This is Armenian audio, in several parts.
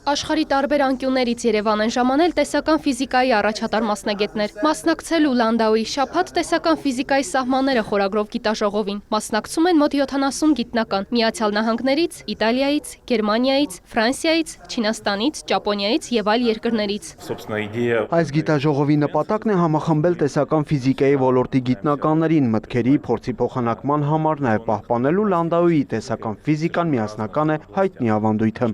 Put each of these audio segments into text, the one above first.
Աշխարհի տարբեր անկյուններից Երևան են ժամանել տեսական ֆիզիկայի առաջատար մասնագետներ։ Մասնակցելու Լանդաուի շաբաթ տեսական ֆիզիկայի սահմանները խորագրով գիտաժողովին մասնակցում են մոտ 70 գիտնական Միացյալ Նահանգներից, Իտալիայից, Գերմանիայից, Ֆրանսիայից, Չինաստանից, Ճապոնիայից եւ այլ երկրներից։ Այս գիտաժողովի նպատակն է համախմբել տեսական ֆիզիկայի ոլորտի գիտնականներին մտքերի փորձի փոխանակման համար, նաեւ պահպանելու Լանդաուի տեսական ֆիզիկան միասնական է հայտնի ավանդույթը։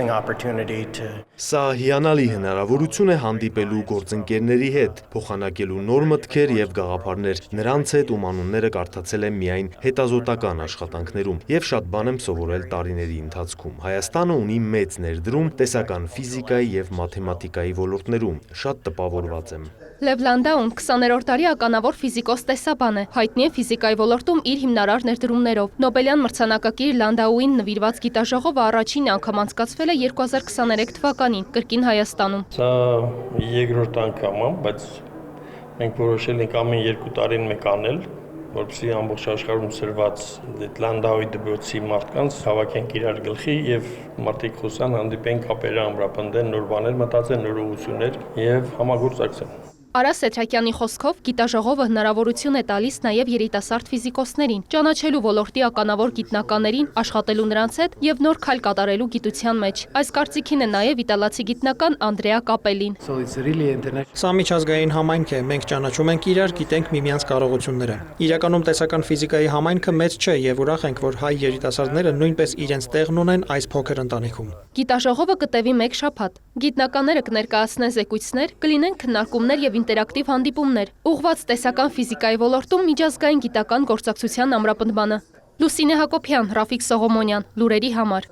Սա հիանալի հնարավորություն է հանդիպելու գործընկերների հետ, փոխանակելու նոր մտքեր եւ գաղափարներ, նրանց հետ ում անունները կարդացել եմ միայն հետազոտական աշխատանքներում եւ շատ բան եմ սովորել տարիների ընթացքում։ Հայաստանը ունի մեծ ներդրում տեսական ֆիզիկայի եւ մաթեմատիկայի ոլորտներում, շատ տպավորված եմ։ Լև Լանդաուն 20-րդ դարի ականավոր ֆիզիկոս տեսաբան է, հայտնի է ֆիզիկայի ոլորտում իր հիմնարար ներդրումներով։ Նոբելյան մրցանակակիր Լանդաուին նվիրված գիտաժողովը առաջին անգամ անցկացվել է 2023 թվականին կրկին Հայաստանում։ Սա երկրորդ անգամ է, բայց մենք որոշել ենք ամեն 2 տարին մեկ անել, որպեսզի ամբողջ աշխարհում սրված Լանդաուի դպրոցի մարդկանց հավաքենք իրար գլխի եւ մարդիկ խոսան, հանդիպեն, կապերը ամրապնդեն, նոր բաներ մտածեն, նոր ուղղություններ եւ համագործակցեն։ Արա Սեթրակյանի խոսքով գիտաժողովը հնարավորություն է տալիս նաև երիտասարդ ֆիզիկոսներին, ճանաչելու ոլորտի ականավոր գիտնականներին, աշխատելու նրանց հետ եւ նոր քայլ կատարելու գիտության մեջ։ Այս կարծիքին է նաև իտալացի գիտնական Անդրեա Կապելին։ Սա միջազգային համայնք է, մենք ճանաչում ենք իրար, գիտենք միմյանց կարողությունները։ Իրականում տեսական ֆիզիկայի համայնքը մեծ չէ եւ ուրախ ենք, որ հայ երիտասարդները նույնպես իրենց տեղն ունեն այս փոքր ընտանիքում։ Գիտաժողովը կտևի մեկ շաբաթ։ Գիտնականները կներկայացնեն զեկույցներ, կլինեն քննարկումներ եւ ինտերակտիվ հանդիպումներ, ուղղված տեսական ֆիզիկայի ոլորտում միջազգային գիտական գործակցության ամրապնդմանը։ Լուսինե Հակոբյան, Ռաֆիկ Սողոմոնյան, լուրերի համար։